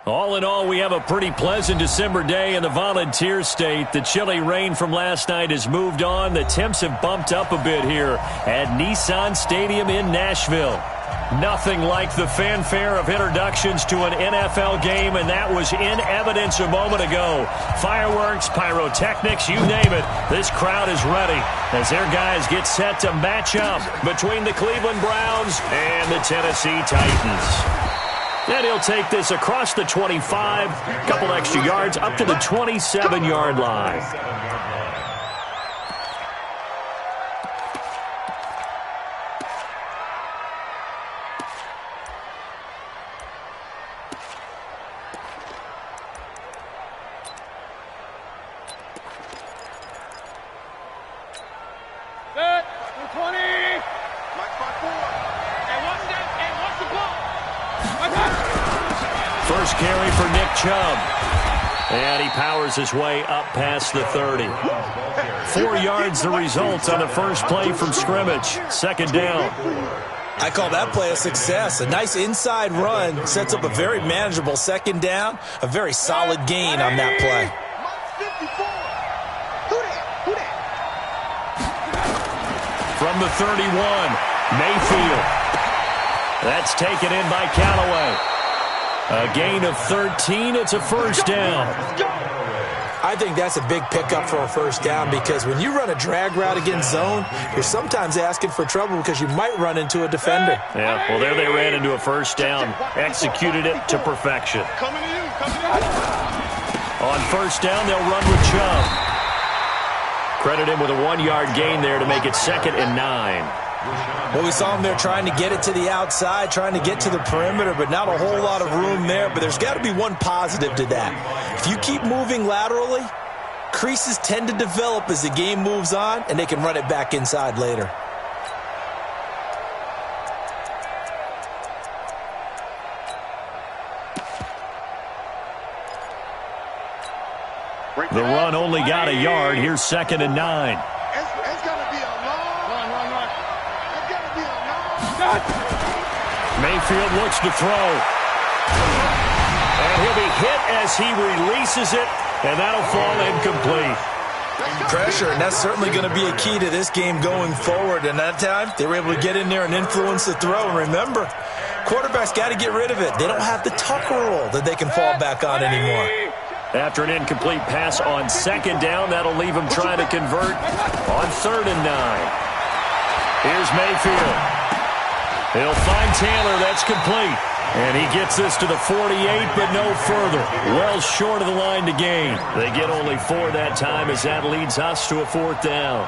All in all, we have a pretty pleasant December day in the Volunteer State. The chilly rain from last night has moved on. The temps have bumped up a bit here at Nissan Stadium in Nashville. Nothing like the fanfare of introductions to an NFL game, and that was in evidence a moment ago. Fireworks, pyrotechnics, you name it. This crowd is ready as their guys get set to match up between the Cleveland Browns and the Tennessee Titans. And he'll take this across the 25, couple extra yards up to the 27-yard line. First carry for Nick Chubb. And he powers his way up past the 30. 4 yards the result on the first play from scrimmage. Second down. I call that play a success. A nice inside run sets up a very manageable second down. A very solid gain on that play. From the 31, Mayfield. That's taken in by Callaway. A gain of 13. It's a first down. I think that's a big pickup for a first down because when you run a drag route against zone, you're sometimes asking for trouble because you might run into a defender. Yeah, well, there they ran into a first down. Executed it to perfection. On first down, they'll run with Chubb. Credit him with a 1-yard gain there to make it 2nd and 9. Well, we saw him there trying to get it to the outside, trying to get to the perimeter, but not a whole lot of room there. But there's got to be one positive to that. If you keep moving laterally, creases tend to develop as the game moves on, and they can run it back inside later. The run only got a yard. Here's 2nd and 9. Mayfield looks to throw. And he'll be hit as he releases it, and that'll fall incomplete. Pressure, and that's certainly going to be a key to this game going forward. And that time, they were able to get in there and influence the throw. And remember, quarterbacks got to get rid of it. They don't have the tuck rule that they can fall back on anymore. After an incomplete pass on 2nd down, that'll leave him trying to convert on 3rd and 9. Here's Mayfield. He'll find Taylor. That's complete. And he gets this to the 48, but no further. Well short of the line to gain. They get only 4 that time as that leads us to a 4th down.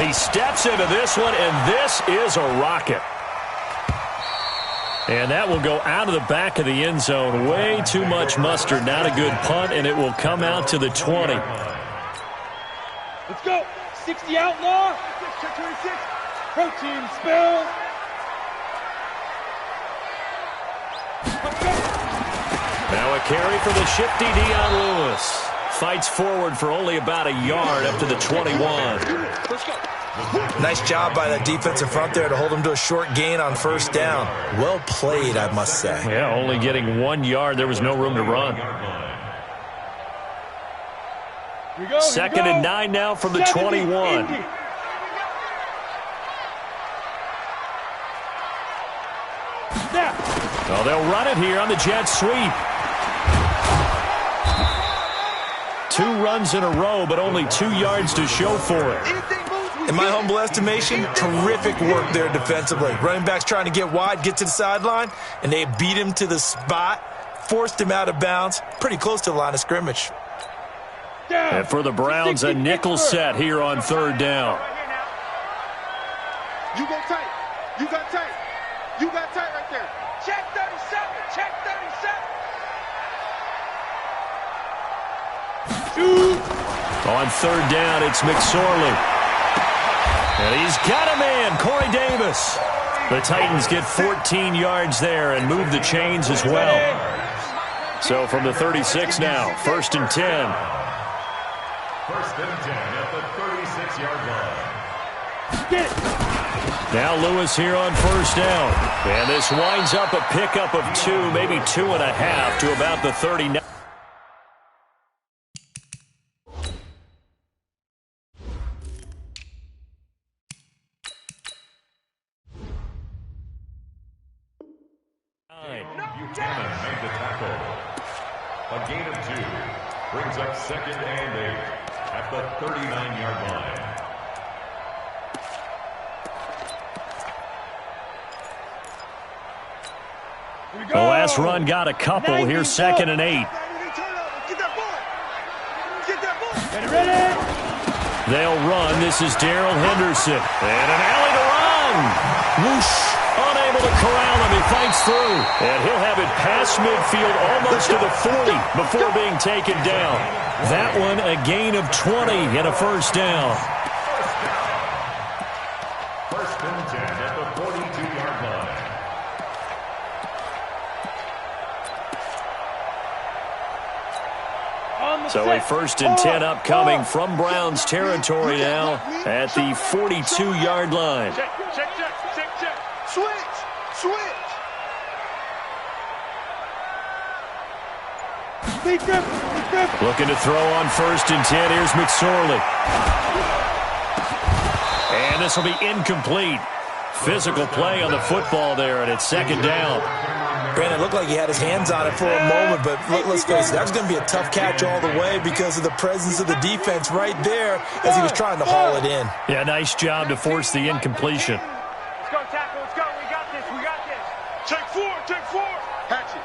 He steps into this one, and this is a rocket. And that will go out of the back of the end zone. Way too much mustard. Not a good punt, and it will come out to the 20. Let's go. 60 outlaw. 26. Protein spill. Now a carry for the shifty Dion Lewis. Fights forward for only about a yard up to the 21. Let's go. Nice job by that defensive front there to hold him to a short gain on first down. Well played, I must say. Yeah, only getting 1 yard. There was no room to run. 2nd and 9 now from the 21. Oh, they'll run it here on the jet sweep. 2 runs in a row, but only 2 yards to show for it. In my humble estimation, terrific work there defensively. Running backs trying to get wide, get to the sideline, and they beat him to the spot, forced him out of bounds, pretty close to the line of scrimmage. And for the Browns, a nickel set here on 3rd down. You go tight. You got tight. You got tight right there. Check 37. Check 37. On 3rd down, it's McSorley. And he's got a man, Corey Davis. The Titans get 14 yards there and move the chains as well. So from the 36 now, 1st and 10. 1st and 10 at the 36-yard line. Get it. Now Lewis here on first down. And this winds up a pickup of 2, maybe 2.5 to about the 39. Made the tackle. A gain of 2 brings up 2nd and 8 at the 39-yard line. The last run got a couple. Here's 2nd and 8. Get that ball. Get that ball. They'll run. This is Darrell Henderson. And an alley to run. Whoosh. Unable to corral him. He fights through. And he'll have it past midfield almost to the 40 before being taken down. That one a gain of 20 and a first down. First and 10 at the 42-yard line. So a first and 10 upcoming from Browns territory now at the 42-yard line. Check. Switch. Looking to throw on first and 10. Here's McSorley. And this will be incomplete. Physical play on the football there, and it's 2nd down. Granted, it looked like he had his hands on it for a moment, but let's face it, that was going to be a tough catch all the way because of the presence of the defense right there as he was trying to haul it in. Yeah, nice job to force the incompletion. Let's go, tackle. Let's go. We got this. Check 4. Hatch it.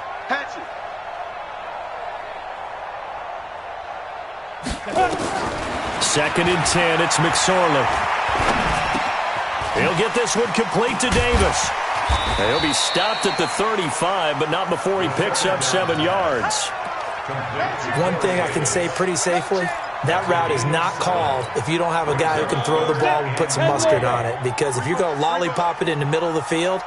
2nd and 10. It's McSorley. He'll get this one complete to Davis. He'll be stopped at the 35, but not before he picks up 7 yards. One thing I can say pretty safely, that route is not called if you don't have a guy who can throw the ball and put some mustard on it. Because if you're going to lollipop it in the middle of the field,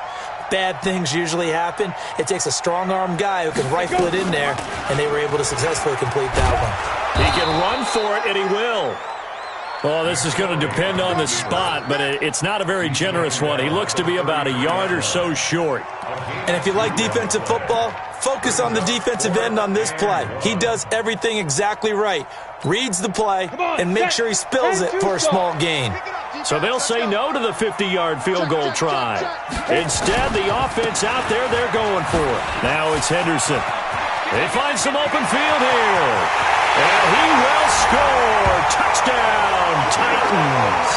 bad things usually happen. It takes a strong-arm guy who can rifle it in there, and they were able to successfully complete that one. He can run for it, and he will. Well, this is going to depend on the spot, but it's not a very generous one. He looks to be about a yard or so short. And if you like defensive football, focus on the defensive end on this play. He does everything exactly right. Reads the play and makes sure he spills it for a small gain. So they'll say no to the 50-yard field goal try. Instead, the offense out there, they're going for it. Now it's Henderson. They find some open field here. And he will score. Touchdown, Titans.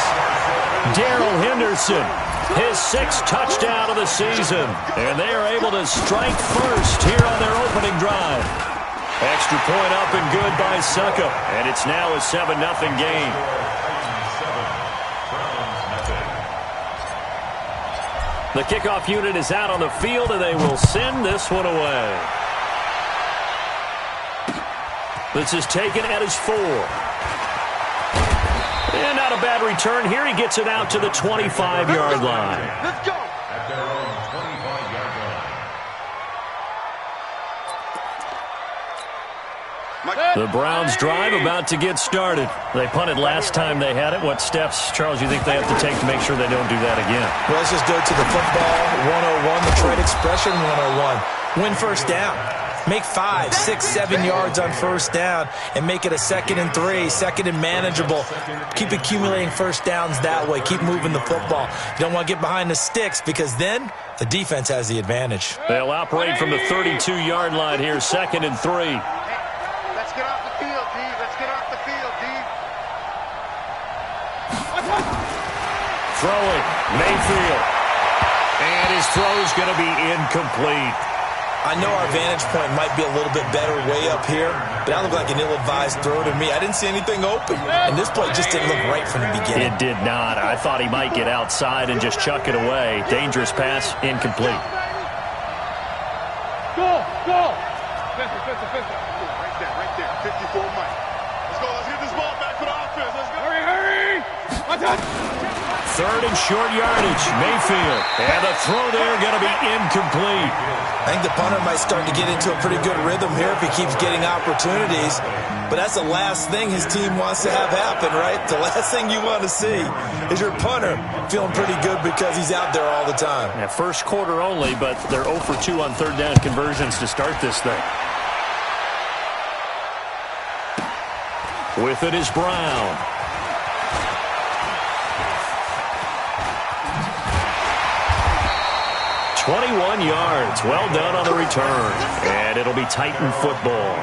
Darrell Henderson, his 6th touchdown of the season. And they are able to strike first here on their opening drive. Extra point up and good by Suckup. And it's now a 7-0 game. The kickoff unit is out on the field, and they will send this one away. This is taken at his 4. And not a bad return here. He gets it out to the 25-yard line. Let's go. At their own 25-yard line. The Browns drive about to get started. They punted last time they had it. What steps, Charles, you think they have to take to make sure they don't do that again? Well, let's just go to the football 101, the trade expression 101. Win first down. Make 5, 6, 7 yards on first down and make it a 2nd and 3, 2nd and manageable. Keep accumulating first downs that way. Keep moving the football. You don't want to get behind the sticks because then the defense has the advantage. They'll operate from the 32-yard line here, 2nd and 3. Let's get off the field, D. Let's get off the field, D. Throwing, Mayfield. And his throw's going to be incomplete. I know our vantage point might be a little bit better way up here, but that looked like an ill-advised throw to me. I didn't see anything open, and this play just didn't look right from the beginning. It did not. I thought he might get outside and just chuck it away. Dangerous pass, incomplete. Go. Fence. Right there. 54 Mike. Let's go. Let's get this ball back for the offense. Let's go. Hurry. Third and short yardage, Mayfield. And the throw there going to be incomplete. I think the punter might start to get into a pretty good rhythm here if he keeps getting opportunities. But that's the last thing his team wants to have happen, right? The last thing you want to see is your punter feeling pretty good because he's out there all the time. Yeah, first quarter only, but they're 0 for 2 on third down conversions to start this thing. With it is Brown. "21 yards. Well done on the return. And it'll be Titan football.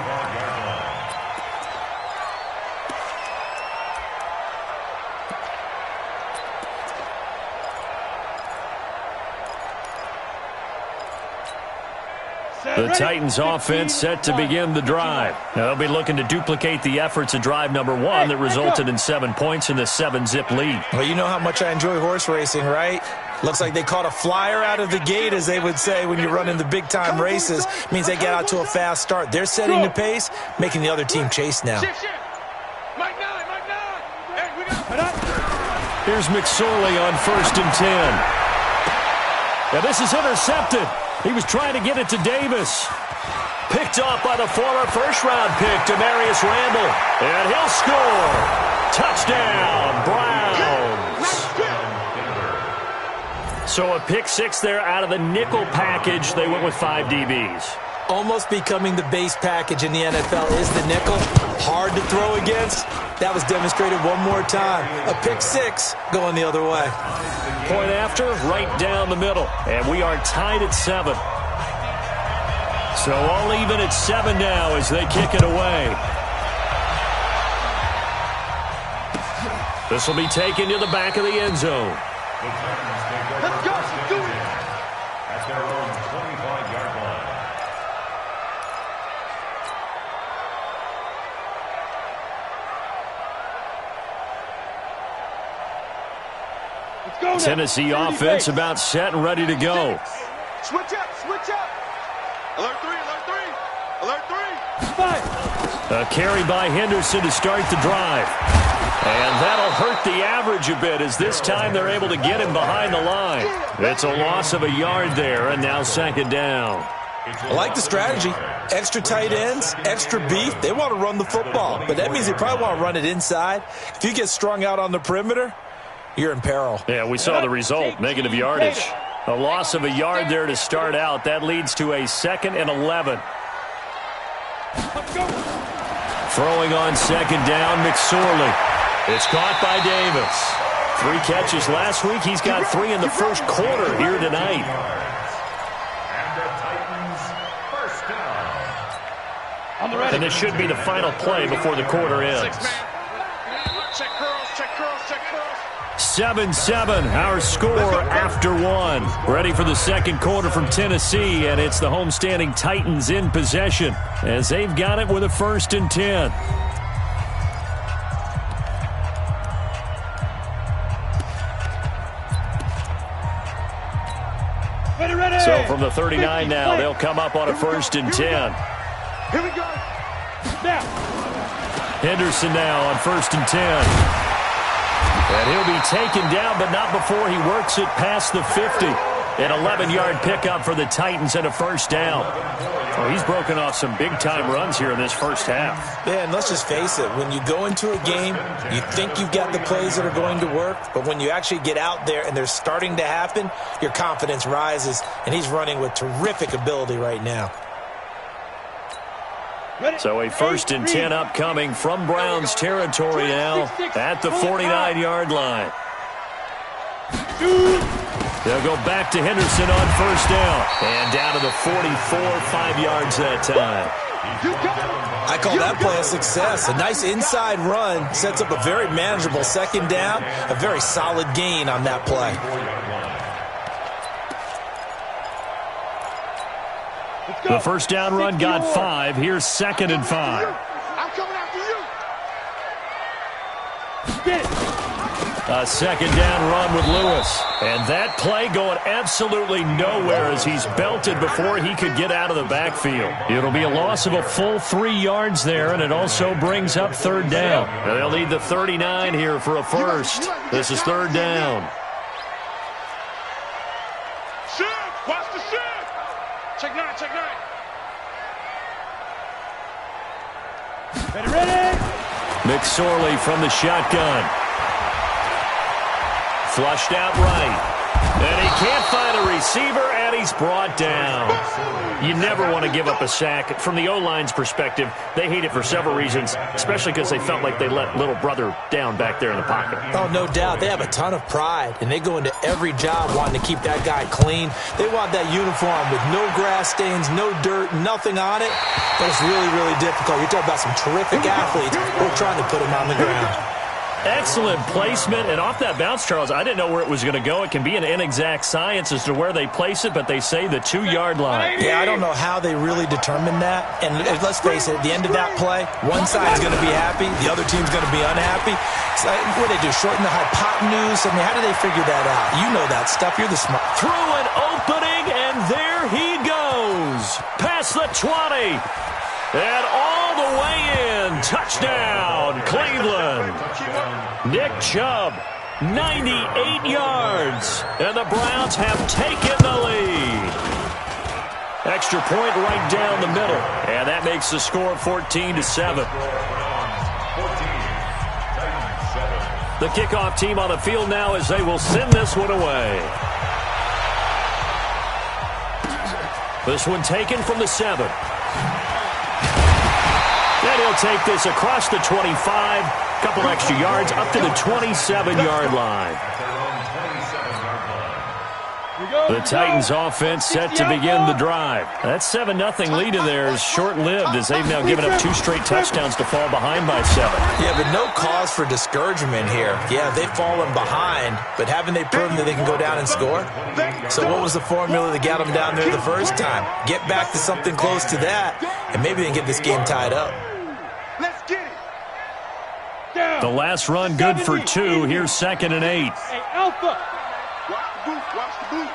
The Titans offense set to begin the drive. Now, they'll be looking to duplicate the efforts of drive number 1 that resulted in 7 points in the 7-zip lead. Well, you know how much I enjoy horse racing, right? Looks like they caught a flyer out of the gate, as they would say when you run in the big-time races. Means they get out to a fast start. They're setting the pace, making the other team chase now. Here's McSorley on 1st and 10. Now, this is intercepted. He was trying to get it to Davis. Picked off by the former first-round pick, Demarius Randall. And he'll score. Touchdown, Browns. So a pick 6 there out of the nickel package. They went with 5 DBs. Almost becoming the base package in the NFL is the nickel. Hard to throw against. That was demonstrated one more time. A pick 6 going the other way. Point after, right down the middle. And we are tied at 7. So all even at 7 now as they kick it away. This will be taken to the back of the end zone. Let's go. Let's do it. At their own 25-yard line. Let's go now. Tennessee offense about set and ready to go. Switch up. Switch up. Alert 3. Alert 3. Alert 3. A carry by Henderson to start the drive. And that'll hurt the average a bit as this time they're able to get him behind the line. It's a loss of a yard there, and now 2nd down. I like the strategy. Extra tight ends, extra beef. They want to run the football, but that means they probably want to run it inside. If you get strung out on the perimeter, you're in peril. Yeah, we saw the result, negative yardage. A loss of a yard there to start out. That leads to a 2nd and 11. Throwing on 2nd down, McSorley. It's caught by Davis. 3 catches last week. He's got 3 in the first quarter here tonight. And the Titans first down. And this should be the final play before the quarter ends. Check curls. Check curls. Check curls. 7-7, our score after 1. Ready for the second quarter from Tennessee, and it's the homestanding Titans in possession as they've got it with a 1st and 10. So from the 39 now, they'll come up on a 1st and 10. Here we go. Now. Henderson now on 1st and 10. And he'll be taken down, but not before he works it past the 50. An 11-yard pickup for the Titans and a 1st down. Well, he's broken off some big-time runs here in this first half. Yeah, and let's just face it. When you go into a game, you think you've got the plays that are going to work, but when you actually get out there and they're starting to happen, your confidence rises, and he's running with terrific ability right now. So a 1st and 10 upcoming from Browns territory now at the 49-yard line. They'll go back to Henderson on 1st down. And down to the 44, 5 yards that time. I call that play a success. A nice inside run sets up a very manageable 2nd down. A very solid gain on that play. The 1st down run got 5. Here's 2nd and 5. I'm coming after you. A A second down run with Lewis. And that play going absolutely nowhere as he's belted before he could get out of the backfield. It'll be a loss of a full 3 yards there, and it also brings up third down. And they'll need the 39 here for a first. This is third down. Shift! Watch the shift! Check 9, check 9. Ready? McSorley from the shotgun. Flushed out right. And he can't find a receiver, and he's brought down. You never want to give up a sack. From the O-line's perspective, they hate it for several reasons, especially because they felt like they let little brother down back there in the pocket. Oh, no doubt. They have a ton of pride, and they go into every job wanting to keep that guy clean. They want that uniform with no grass stains, no dirt, nothing on it. But it's really, really difficult. You're talking about some terrific athletes who are trying to put him on the ground. Excellent placement, and off that bounce, Charles, I didn't know where it was going to go. It can be an inexact science as to where they place it, but they say the 2-yard line. Yeah, I don't know how they really determined that. And let's face it, at the end of that play, one side's going to be happy, the other team's going to be unhappy. So what do they do, shorten the hypotenuse? I mean, how do they figure that out? You know that stuff. You're the smart. Through an opening, and there he goes. Past the 20. And all the way in. Touchdown, Cleveland. Nick Chubb, 98 yards. And the Browns have taken the lead. Extra point right down the middle. And that makes the score 14-7. The kickoff team on the field now as they will send this one away. This one taken from the 7. And he'll take this across the 25, couple extra yards, up to the 27-yard line. The Titans offense set to begin the drive. That 7-0 lead in there is short-lived as they've now given up 2 straight touchdowns to fall behind by 7. Yeah, but no cause for discouragement here. Yeah, they've fallen behind, but haven't they proven that they can go down and score? So what was the formula that got them down there the first time? Get back to something close to that, and maybe they can get this game tied up. Let's get it. The last run good for 2. Here's 2nd and 8. Hey, Alpha. Watch the boot. Watch the boot.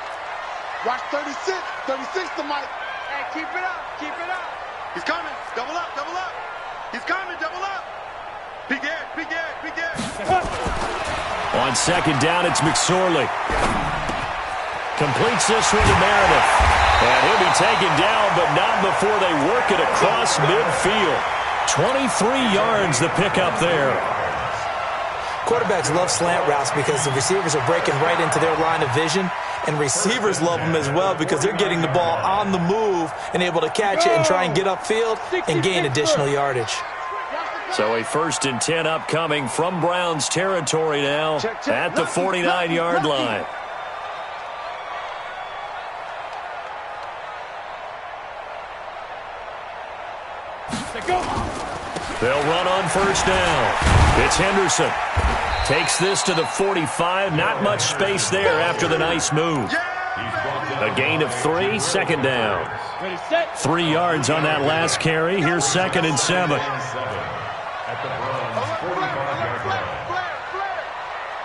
Watch 36. 36 to Mike. Hey, keep it up. Keep it up. He's coming. Double up. Double up. He's coming. Double up. Big head. Big head. Big head. On 2nd down, it's McSorley. Completes this one to Meredith. And he'll be taken down, but not before they work it across midfield. 23 yards the pickup there. Quarterbacks love slant routes because the receivers are breaking right into their line of vision, and receivers love them as well because they're getting the ball on the move and able to catch it and try and get upfield and gain additional yardage. So a 1st and 10 upcoming from Browns territory now at the 49-yard line. They'll run on 1st down. It's Henderson. Takes this to the 45. Not much space there after the nice move. A gain of 3, 2nd down. 3 yards on that last carry. Here's 2nd and 7.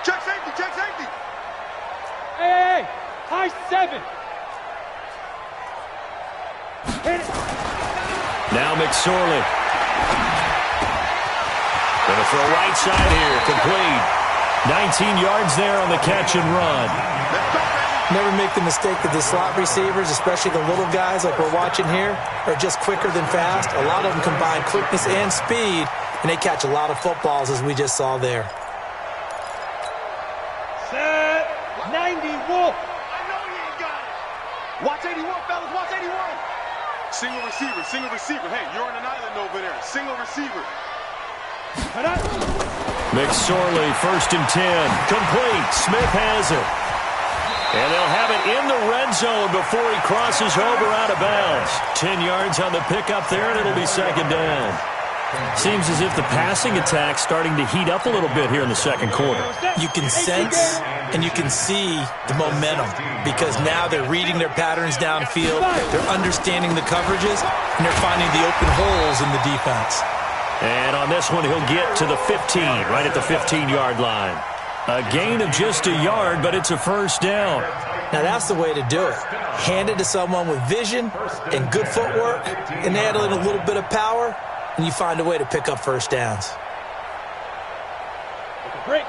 Check safety. Check safety. Hey, high 7. Hit it. Now McSorley. Going to throw right side here. Complete. 19 yards there on the catch and run. Never make the mistake that the slot receivers, especially the little guys like we're watching here, are just quicker than fast. A lot of them combine quickness and speed, and they catch a lot of footballs, as we just saw there. Set. 90 Wolf. I know he ain't got it. Watch 81, fellas. Watch 81. Single receiver. Single receiver. Hey, you're on an island over there. Single receiver. McSorley, 1st and 10. Complete. Smith has it. And they'll have it in the red zone before he crosses over out of bounds. 10 yards on the pickup there, and it'll be 2nd down. Seems as if the passing attack's starting to heat up a little bit here in the 2nd quarter. You can sense and you can see the momentum because now they're reading their patterns downfield, they're understanding the coverages, and they're finding the open holes in the defense. And on this one, he'll get to the 15, right at the 15-yard line. A gain of just a yard, but it's a first down. Now that's the way to do it. Hand it to someone with vision and good footwork, and add in a little bit of power, and you find a way to pick up first downs. Break.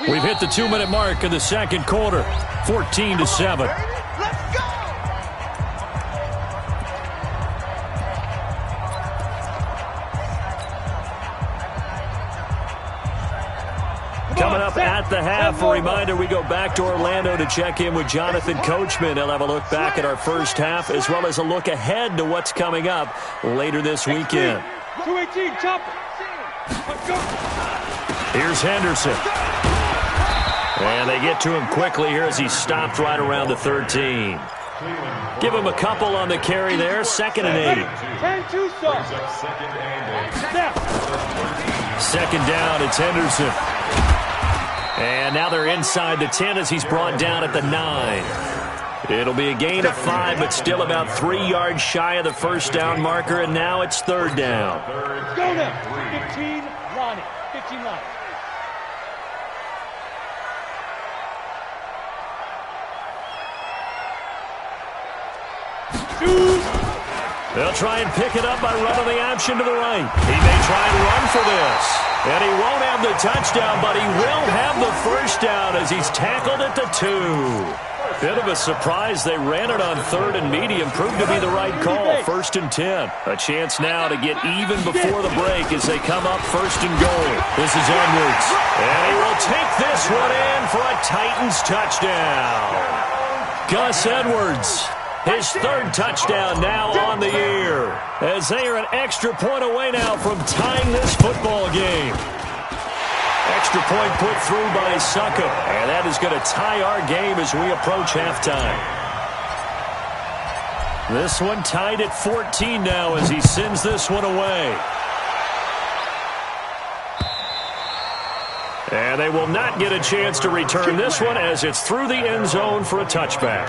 We've hit the 2-minute mark of the second quarter. 14-7. Let's go! Coming up at the half, a reminder, we go back to Orlando to check in with Jonathan Coachman. He'll have a look back at our first half as well as a look ahead to what's coming up later this weekend. 218, chopper. Let's go. Here's Henderson. And they get to him quickly here as he stopped right around the 13. Give him a couple on the carry there. 2nd and 8. 10-2 sauce. Second down, it's Henderson. And now they're inside the 10 as he's brought down at the 9. It'll be a gain of 5, but still about 3 yards shy of the first down marker, and now it's 3rd down. Go now. 15, Ronnie. 15 line. They'll try and pick it up by running the option to the right. He may try and run for this. And he won't have the touchdown, but he will have the first down as he's tackled at the 2. Bit of a surprise. They ran it on 3rd and medium. Proved to be the right call. 1st and 10. A chance now to get even before the break as they come up 1st and goal. This is Edwards. And he will take this one in for a Titans touchdown. Gus Edwards. His 3rd touchdown now on the year, as they are an extra point away now from tying this football game. Extra point put through by Succop, and that is going to tie our game as we approach halftime. This one tied at 14 now as he sends this one away. And they will not get a chance to return this one as it's through the end zone for a touchback.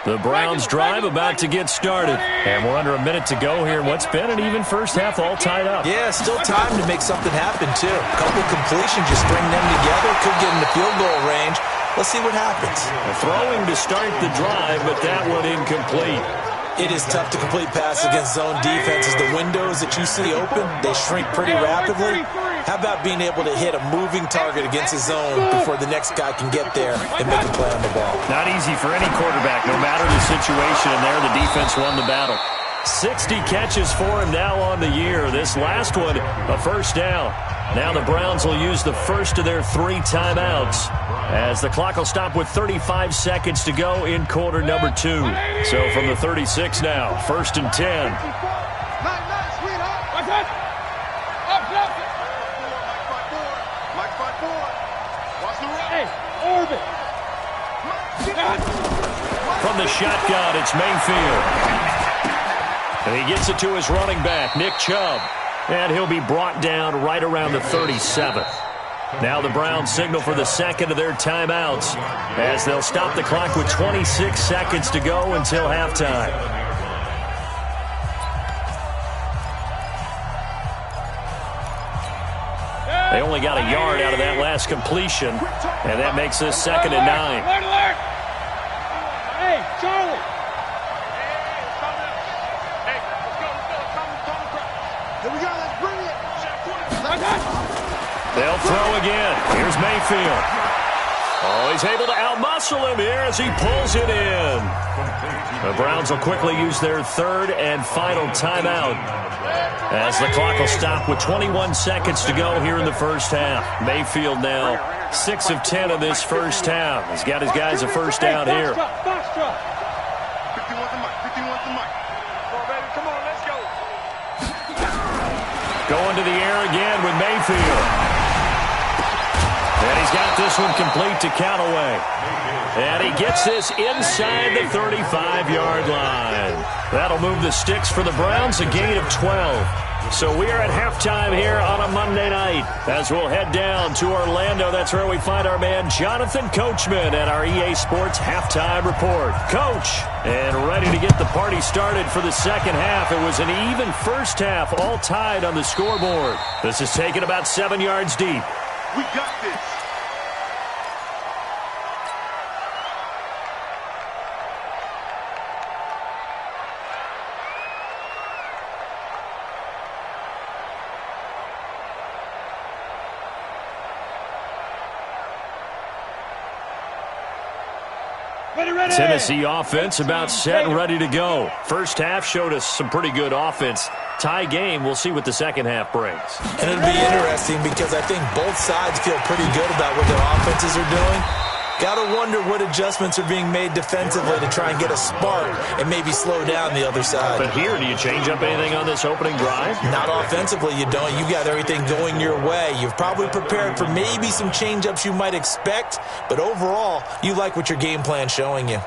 The Browns drive about to get started. And we're under a minute to go here in what's been an even first half, all tied up. Yeah, still time to make something happen, too. A couple completions, just string them together. Could get into field goal range. Let's see what happens. Throwing to start the drive, but that one incomplete. It is tough to complete passes against zone defenses. The windows that you see open, they shrink pretty rapidly. How about being able to hit a moving target against a zone before the next guy can get there and make a play on the ball? Not easy for any quarterback, no matter the situation, and there the defense won the battle. 60 catches for him now on the year. This last one, a first down. Now the Browns will use the first of their 3 timeouts as the clock will stop with 35 seconds to go in quarter number 2. So from the 36 now, 1st and 10. Hey, orbit. From the shotgun, it's Mayfield. And he gets it to his running back, Nick Chubb. And he'll be brought down right around the 37th. Now the Browns signal for the 2nd of their timeouts as they'll stop the clock with 26 seconds to go until halftime. They only got a yard out of that last completion, and that makes this 2nd and 9. Hey, Charlie. Here we go, let's bring it. They'll throw again. Here's Mayfield. Oh, he's able to outmuscle him here as he pulls it in. The Browns will quickly use their 3rd and final timeout as the clock will stop with 21 seconds to go here in the first half. Mayfield now 6 of 10 of this first half. He's got his guys a first down here. 51's the mic, 51's the mic. Come on, baby, come on, let's go. Going to the air again with Mayfield. And he's got this one complete to Callaway. And he gets this inside the 35-yard line. That'll move the sticks for the Browns, a gain of 12. So we are at halftime here on a Monday night. As we'll head down to Orlando, that's where we find our man Jonathan Coachman at our EA Sports Halftime Report. Coach, and ready to get the party started for the second half. It was an even first half, all tied on the scoreboard. This is taken about 7 yards deep. We got this. Tennessee offense about set and ready to go. First half showed us some pretty good offense. Tie game, we'll see what the second half brings. And it'll be interesting because I think both sides feel pretty good about what their offenses are doing. Got to wonder what adjustments are being made defensively to try and get a spark and maybe slow down the other side. But here, do you change up anything on this opening drive? Not offensively, you don't. You got everything going your way. You've probably prepared for maybe some change-ups you might expect, but overall, you like what your game plan's showing you.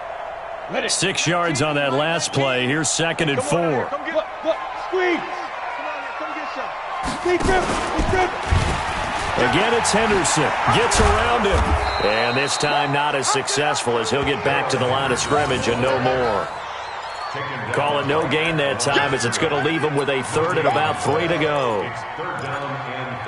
6 yards on that last play. Here's 2nd and 4. Squeeze. Come get some. Squeeze grip. Again, it's Henderson. Gets around him. And this time not as successful as he'll get back to the line of scrimmage and no more. Call it no gain that time as it's going to leave him with a 3rd and about 3 to go. It's 3rd down and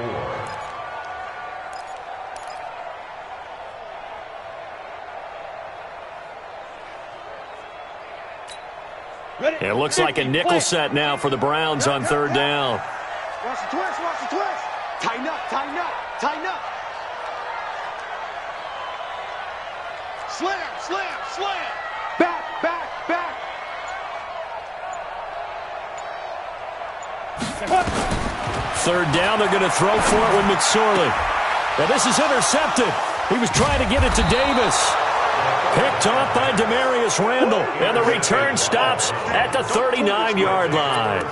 4. It looks like a nickel set now for the Browns on 3rd down. Watch the twist. Tighten up. Slam. Back. 3rd down, they're going to throw for it with McSorley. Now this is intercepted. He was trying to get it to Davis. Picked off by Demarius Randall. And the return stops at the 39-yard line.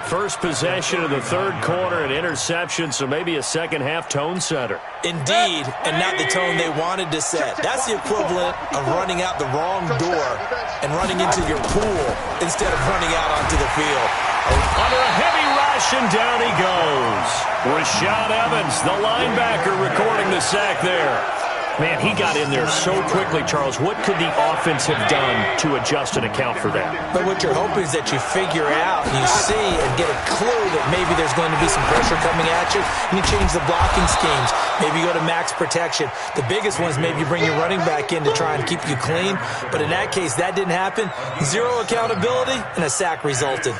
First possession of the 3rd quarter, an interception, so maybe a second-half tone setter. Indeed, and not the tone they wanted to set. That's the equivalent of running out the wrong door and running into your pool instead of running out onto the field. Under a heavy rush, and down he goes. Rashad Evans, the linebacker, recording the sack there. Man, he got in there so quickly, Charles. What could the offense have done to adjust and account for that? But what you're hoping is that you figure out and you see and get a clue that maybe there's going to be some pressure coming at you, and you change the blocking schemes. Maybe you go to max protection. The biggest one is maybe you bring your running back in to try and keep you clean. But in that case, that didn't happen. 0 accountability, and a sack resulted.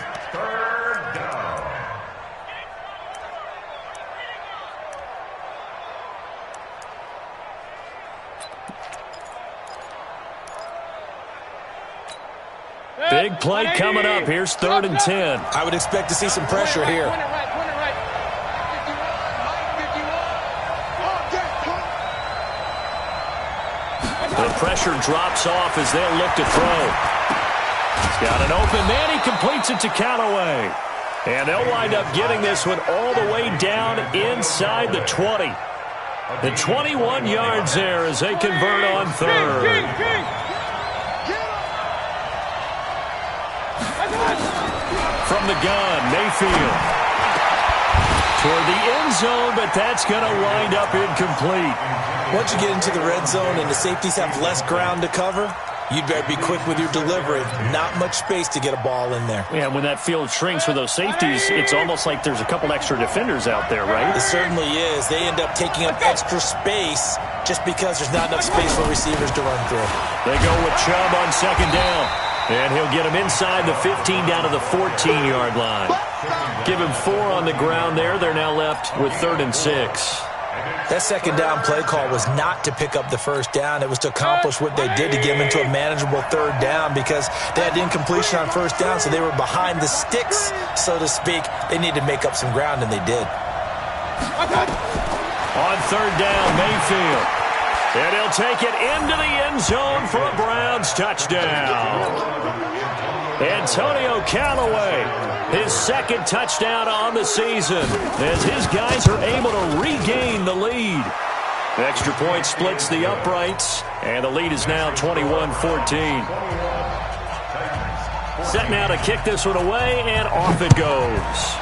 Big play coming up. Here's 3rd and 10. I would expect to see some pressure here. The pressure drops off as they'll look to throw. He's got an open man. He completes it to Callaway. And they'll wind up getting this one all the way down inside the 20. The 21 yards there as they convert on 3rd. From the gun, Mayfield. Toward the end zone, but that's going to wind up incomplete. Once you get into the red zone and the safeties have less ground to cover, you'd better be quick with your delivery. Not much space to get a ball in there. Yeah, when that field shrinks with those safeties, it's almost like there's a couple extra defenders out there, right? It certainly is. They end up taking up extra space just because there's not enough space for receivers to run through. They go with Chubb on 2nd down. And he'll get him inside the 15 down to the 14-yard line. Give him 4 on the ground there. They're now left with 3rd and 6. That 2nd down play call was not to pick up the 1st down. It was to accomplish what they did to get him into a manageable 3rd down because they had incompletion on 1st down, so they were behind the sticks, so to speak. They needed to make up some ground, and they did. On 3rd down, Mayfield. And he'll take it into the end zone for a Browns touchdown. Antonio Callaway, his 2nd touchdown on the season as his guys are able to regain the lead. Extra point splits the uprights, and the lead is now 21-14. Set now to kick this one away, and off it goes.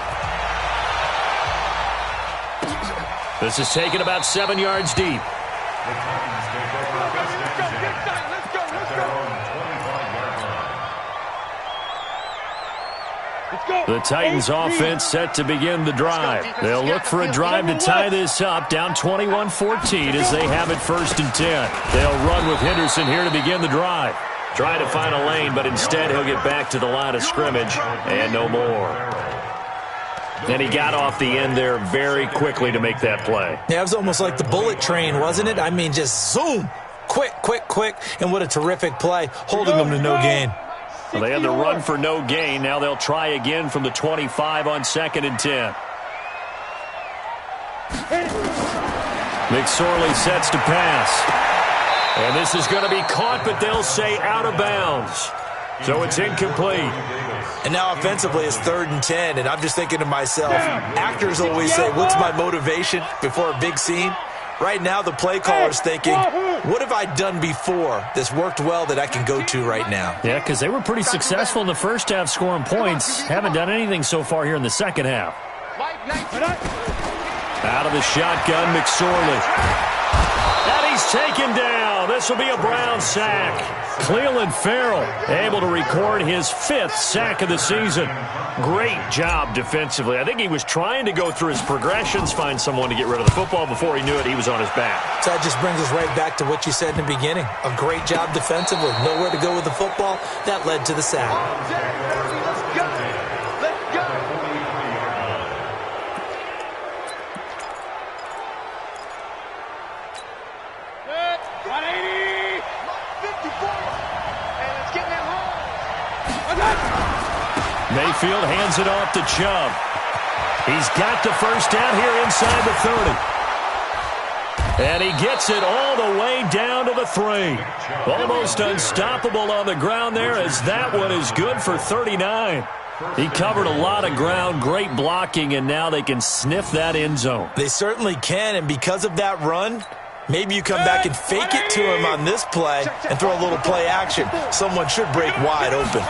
This is taken about 7 yards deep. The Titans offense set to begin the drive. They'll look for a drive to tie this up, down 21-14 as they have it 1st and 10. They'll run with Henderson here to begin the drive. Trying to find a lane, but instead he'll get back to the line of scrimmage and no more. And he got off the end there very quickly to make that play. Yeah, it was almost like the bullet train, wasn't it? I mean, just zoom. Quick, quick, quick. And what a terrific play, holding them to no gain. Well, they had the run for no gain. Now they'll try again from the 25 on 2nd and 10. McSorley sets to pass. And this is going to be caught, but they'll say out of bounds. So it's incomplete. And now offensively it's 3rd and 10, and I'm just thinking to myself, actors always say, what's my motivation before a big scene? Right now the play caller's thinking, what have I done before that's worked well that I can go to right now? Yeah, because they were pretty successful in the first half scoring points. Haven't done anything so far here in the second half. Out of the shotgun, McSorley. And he's taken down. This will be a Brown sack. Cleveland Farrell able to record his 5th sack of the season. Great job defensively. I think he was trying to go through his progressions, find someone to get rid of the football. Before he knew it, he was on his back. So that just brings us right back to what you said in the beginning. A great job defensively. Nowhere to go with the football. That led to the sack. Mayfield hands it off to Chubb. He's got the first down here inside the 30. And he gets it all the way down to the 3. Almost unstoppable on the ground there, as that one is good for 39. He covered a lot of ground, great blocking, and now they can sniff that end zone. They certainly can, and because of that run, maybe you come back and fake it to him on this play and throw a little play action. Someone should break wide open.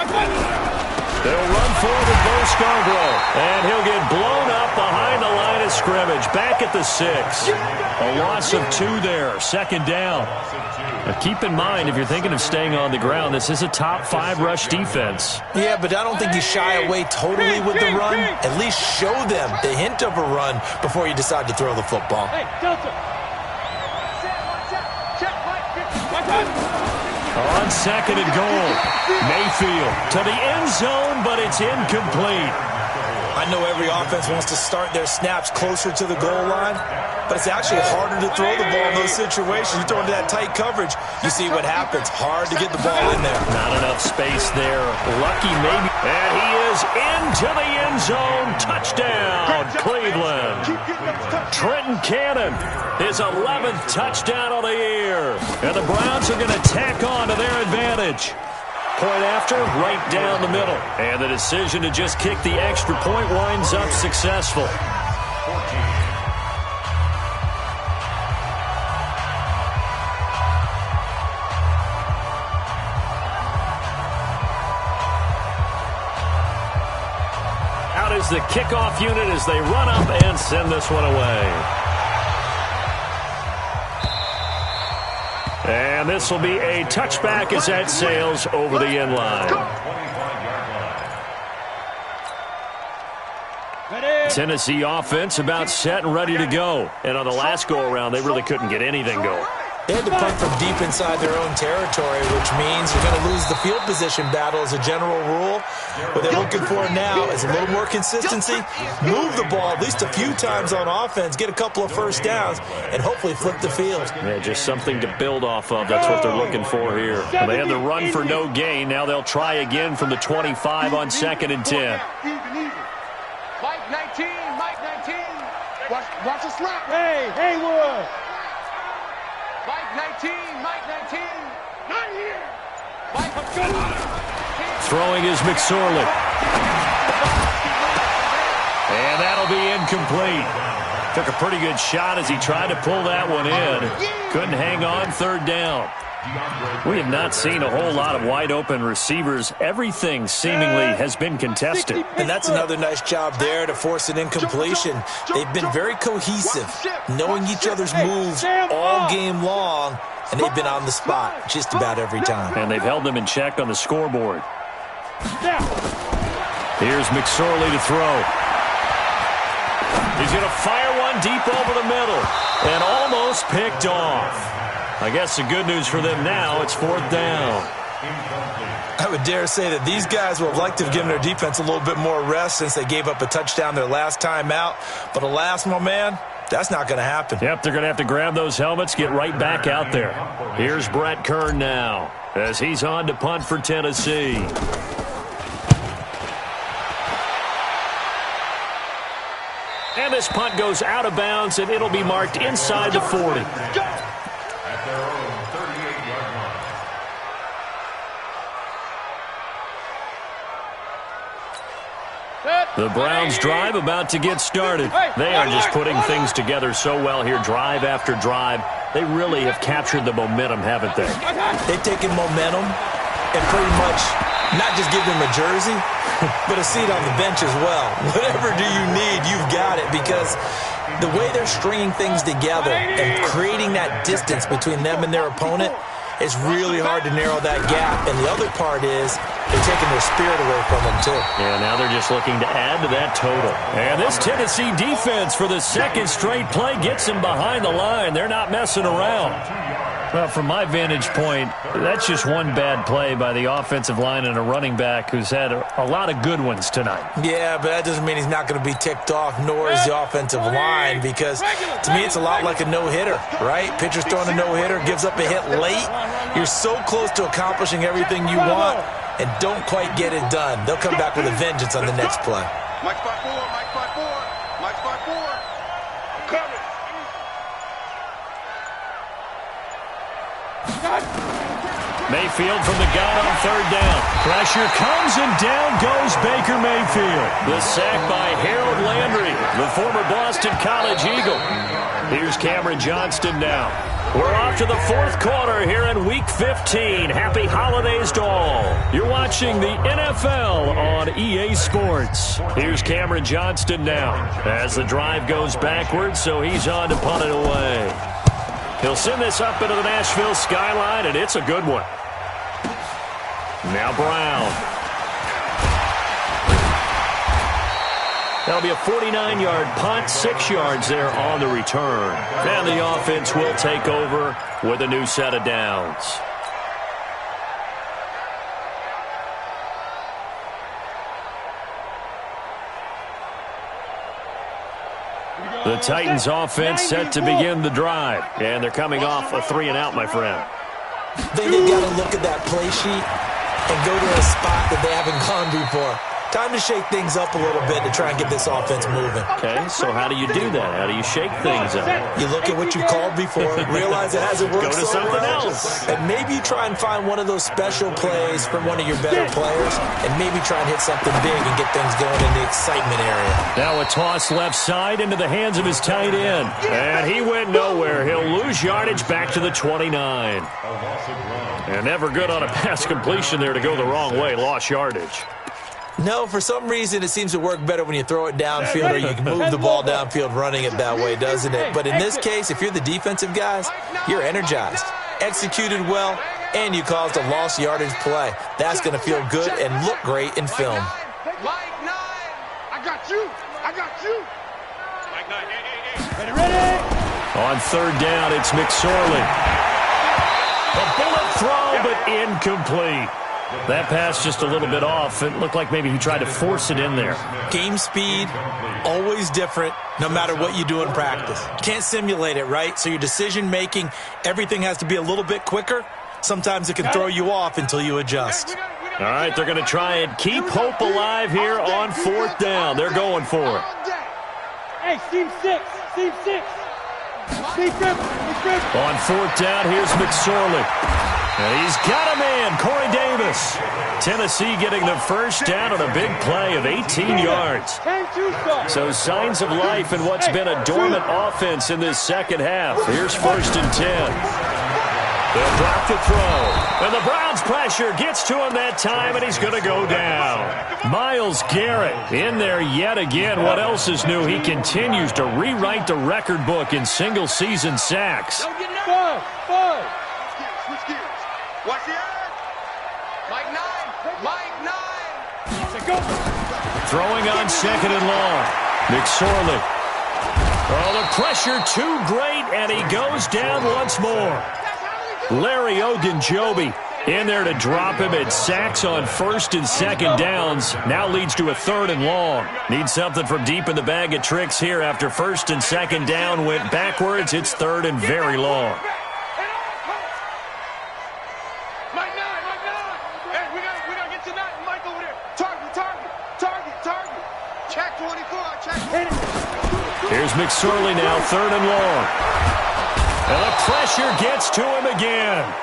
They'll run forward with Bo Scarborough, and he'll get blown up behind the line of scrimmage, back at the 6. A loss of 2 there, 2nd down. Now keep in mind, if you're thinking of staying on the ground, this is a top 5 rush defense. Yeah, but I don't think you shy away totally with the run. At least show them the hint of a run before you decide to throw the football. Hey, Delta. On 2nd and goal, Mayfield to the end zone, but it's incomplete. I know every offense wants to start their snaps closer to the goal line, but it's actually harder to throw the ball in those situations. You throw into that tight coverage, you see what happens. Hard to get the ball in there. Not enough space there. Lucky maybe. And he is into the end zone. Touchdown, Cleveland. Trenton Cannon, his 11th touchdown of the year. And the Browns are going to tack on to their advantage. Point after, right down the middle. And the decision to just kick the extra point winds up successful. Out is the kickoff unit as they run up and send this one away. And this will be a touchback as that sails over the end line. Tennessee offense about set and ready to go. And on the last go-around, they really couldn't get anything going. They had to punt from deep inside their own territory, which means you're going to lose the field position battle as a general rule. What they're looking for now is a little more consistency, move the ball at least a few times on offense, get a couple of first downs, and hopefully flip the field. Yeah, just something to build off of. That's what they're looking for here. Well, they had the run for no gain. Now they'll try again from the 25 on 2nd and 10. Mike 19, Mike 19. Watch the slap. Hey, Haywood. Mike 19, Mike 19. Not here. Mike, Throwing is McSorley. And that'll be incomplete. Took a pretty good shot as he tried to pull that one in. Couldn't hang on, 3rd down. We have not seen a whole lot of wide-open receivers. Everything seemingly has been contested. And that's another nice job there to force an incompletion. They've been very cohesive, knowing each other's moves all game long, and they've been on the spot just about every time. And they've held them in check on the scoreboard. Here's McSorley to throw. He's going to fire one deep over the middle and almost picked off. I guess the good news for them now, it's 4th down. I would dare say that these guys would have liked to have given their defense a little bit more rest since they gave up a touchdown their last time out. But alas, my man, that's not going to happen. Yep, they're going to have to grab those helmets, get right back out there. Here's Brett Kern now as he's on to punt for Tennessee. And this punt goes out of bounds, and it'll be marked inside the 40. At their own 38-yard line. The Browns' drive about to get started. They are just putting things together so well here, drive after drive. They really have captured the momentum, haven't they? They've taken momentum and pretty much not just give them a jersey, but a seat on the bench as well. Whatever do you need, you've got it, because the way they're stringing things together and creating that distance between them and their opponent, it's really hard to narrow that gap. And the other part is they're taking their spirit away from them, too. Yeah, now they're just looking to add to that total. And this Tennessee defense for the second straight play gets them behind the line. They're not messing around. Well, from my vantage point, that's just one bad play by the offensive line and a running back who's had a lot of good ones tonight. Yeah, but that doesn't mean he's not going to be ticked off, nor is the offensive line, because to me it's a lot like a no-hitter, right? Pitcher's throwing a no-hitter, gives up a hit late. You're so close to accomplishing everything you want and don't quite get it done. They'll come back with a vengeance on the next play. Mike spot 4, Mike spot 4, Mike spot 4. I'm coming. Mayfield from the gun on 3rd down. Pressure comes and down goes Baker Mayfield. The sack by Harold Landry, the former Boston College Eagle. Here's Cameron Johnston now. We're off to the 4th quarter here in Week 15. Happy holidays to all. You're watching the NFL on EA Sports. Here's Cameron Johnston now as the drive goes backwards, so he's on to punt it away. He'll send this up into the Nashville skyline, and it's a good one. Now Brown. That'll be a 49-yard punt, 6 yards there on the return. And the offense will take over with a new set of downs. The Titans offense set to begin the drive. And they're coming off a 3-and-out, my friend. They've got to look at that play sheet and go to a spot that they haven't gone before. Time to shake things up a little bit to try and get this offense moving. Okay, so how do you do that? How do you shake things up? You look at what you called before, realize it hasn't worked Go to something else. and maybe you try and find one of those special plays from one of your better players, and maybe try and hit something big and get things going in the excitement area. Now a toss left side into the hands of his tight end. And he went nowhere. He'll lose yardage back to the 29. And never good on a pass completion there to go the wrong way. Lost yardage. No, for some reason it seems to work better when you throw it downfield or you can move the ball downfield running it that way, doesn't it? But in this case, if you're the defensive guys, you're energized, executed well, and you caused a lost yardage play. That's going to feel good and look great in film. Mike 9. I got you. I got you. Mike 9. Hey. Ready? On 3rd down, it's McSorley. A bullet throw, but incomplete. That pass just a little bit off. It looked like maybe he tried to force it in there. Game speed, always different, no matter what you do in practice. Can't simulate it, right? So your decision-making, everything has to be a little bit quicker. Sometimes it can throw you off until you adjust. All right, they're going to try and keep hope alive here on 4th down. They're going for it. Hey, Team 6. Team 6. Team 5. On 4th down, here's McSorley. And he's got a man, Corey Davis. Tennessee getting the first down on a big play of 18 yards. So signs of life in what's been a dormant offense in this second half. Here's 1st and 10. They'll drop to throw. And the Browns pressure gets to him that time, and he's going to go down. Myles Garrett in there yet again. What else is new? He continues to rewrite the record book in single-season sacks. Switch gears. Watch the eye. Mike 9. Throwing on second and long. McSorley. Oh, the pressure too great, and he goes down once more. Larry Ogunjobi in there to drop him at sacks on first and second downs. Now leads to a third and long. Needs something from deep in the bag of tricks here after first and second down went backwards. It's third and very long. Mike 9. Hey, we gotta get to that. Mike over there. Target. Check 24. Check. Here's McSorley now, third and long. And the pressure gets to him again.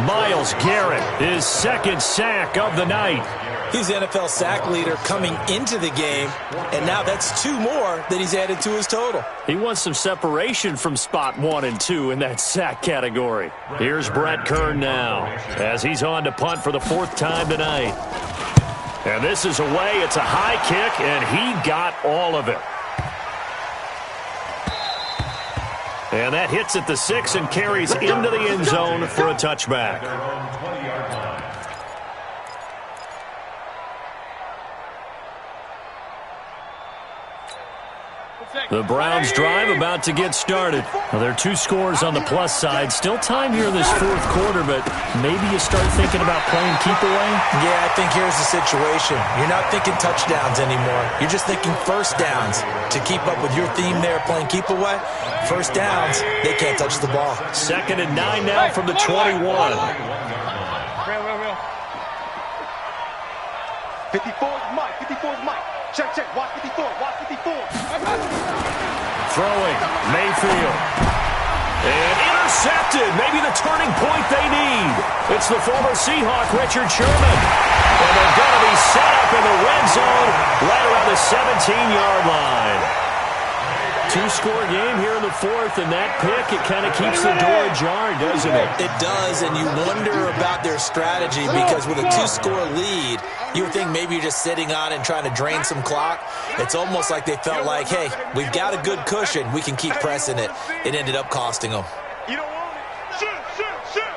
Myles Garrett, his second sack of the night. He's the NFL sack leader coming into the game, and now that's 2 more that he's added to his total. He wants some separation from spot 1 and 2 in that sack category. Here's Brett Kern now, as he's on to punt for the 4th time tonight. And this is away. It's a high kick, and he got all of it. And that hits at the 6 and carries into the end zone for a touchback. The Browns drive about to get started. Well, there are 2 scores on the plus side. Still time here in this 4th quarter, but maybe you start thinking about playing keep away? Yeah, I think here's the situation. You're not thinking touchdowns anymore. You're just thinking first downs. To keep up with your theme there, playing keep away, first downs, they can't touch the ball. 2nd and 9 now from the 21. Real. 54's Mike. Check. Watch 54. Throwing, Mayfield. And intercepted. Maybe the turning point they need. It's the former Seahawk, Richard Sherman. And they're going to be set up in the red zone right around the 17-yard line. 2-score game here in the 4th, and that pick, it kind of keeps the door ajar, doesn't it? It does, and you wonder about their strategy because with a 2-score lead, you would think maybe you're just sitting on and trying to drain some clock. It's almost like they felt like, hey, we've got a good cushion. We can keep pressing it. It ended up costing them. You don't want it. Shoot.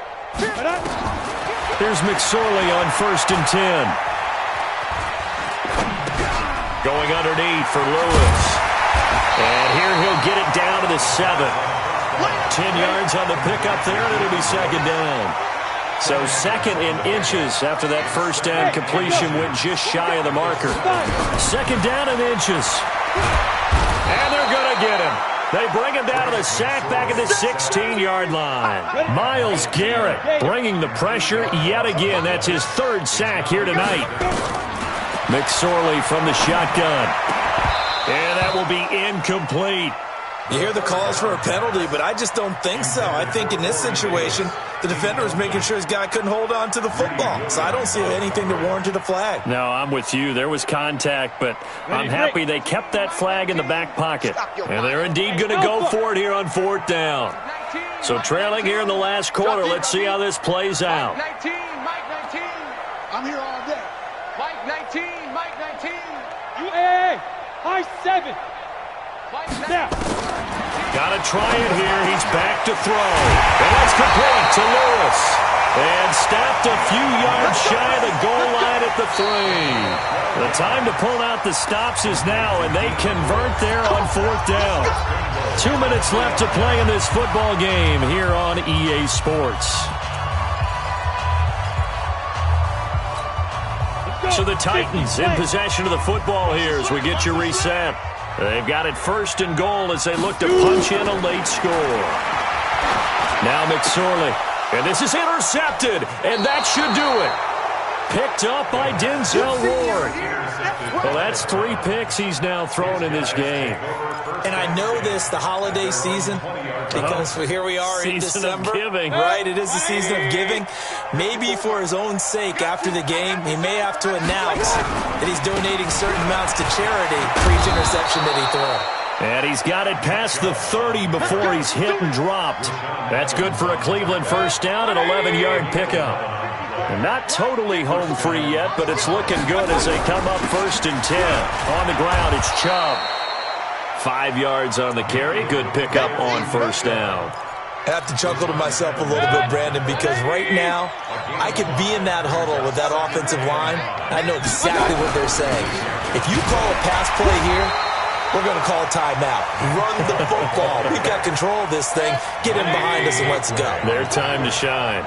Here's McSorley on 1st and 10. Going underneath for Lewis. And here he'll get it down to the 7. 10 yards on the pickup there, and it'll be second down. So 2nd and inches after that first down completion went just shy of the marker. 2nd down and inches. And they're going to get him. They bring him down to the sack back at the 16-yard line. Myles Garrett bringing the pressure yet again. That's his 3rd sack here tonight. McSorley from the shotgun. And that will be incomplete. You hear the calls for a penalty, but I just don't think so. I think in this situation, the defender was making sure his guy couldn't hold on to the football. So I don't see anything to warrant a flag. No, I'm with you. There was contact, but I'm happy they kept that flag in the back pocket. And they're indeed going to go for it here on 4th down. So trailing here in the last quarter, let's see how this plays out. Mike 19. I'm here all day. Mike 19. Hey, high 7. Now. Got to try it here. He's back to throw. And that's complete to Lewis. And stopped a few yards shy of the goal line at the 3. The time to pull out the stops is now, and they convert there on 4th down. 2 minutes left to play in this football game here on EA Sports. So the Titans in possession of the football here as we get you reset. They've got it 1st and goal as they look to punch in a late score. Now McSorley. And this is intercepted. And that should do it. Picked up by Denzel Ward. Well, that's 3 picks he's now thrown in this game. And I know this, the holiday season, because here we are in December. Season of giving. Right, it is the season of giving. Maybe for his own sake after the game, he may have to announce that he's donating certain amounts to charity for each interception that he throws. And he's got it past the 30 before he's hit and dropped. That's good for a Cleveland first down, an 11-yard pickup. And not totally home free yet, but it's looking good as they come up 1st and 10. On the ground, it's Chubb. 5 yards on the carry. Good pickup on first down. I have to chuckle to myself a little bit, Brandon, because right now I could be in that huddle with that offensive line. I know exactly what they're saying. If you call a pass play here, we're going to call a timeout. Run the football. We've got control of this thing. Get in behind us and let's go. Their time to shine.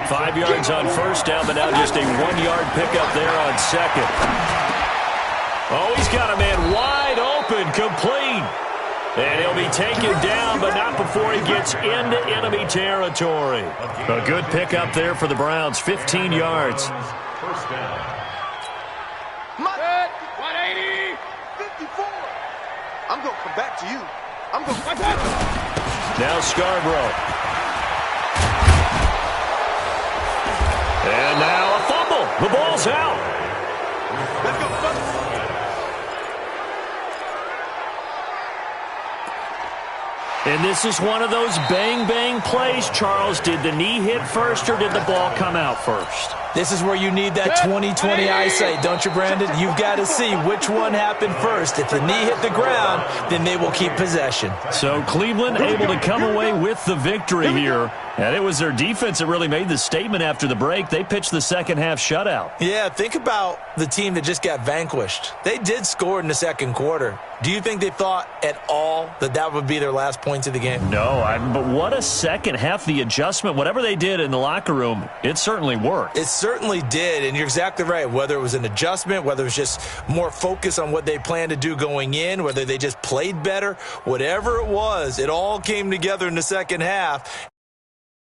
5 yards on first down, but now just a 1-yard pickup there on second. Oh, he's got a man wide open, complete. And he'll be taken down, but not before he gets into enemy territory. A good pickup there for the Browns, 15 yards. First down. 180. 54. I'm going to come back to you. I'm going to come back. Now Scarborough. And now a fumble. The ball's out. Let's go, fellas. And this is one of those bang-bang plays, Charles. Did the knee hit first or did the ball come out first? This is where you need that 20/20 eyesight, don't you, Brandon? You've got to see which one happened first. If the knee hit the ground, then they will keep possession. So Cleveland able to come away with the victory here. And it was their defense that really made the statement after the break. They pitched the second-half shutout. Yeah, think about the team that just got vanquished. They did score in the second quarter. Do you think they thought at all that that would be their last points of the game? No, but what a second half. The adjustment, whatever they did in the locker room, it certainly worked. It certainly did, and you're exactly right. Whether it was an adjustment, whether it was just more focus on what they planned to do going in, whether they just played better, whatever it was, it all came together in the second half.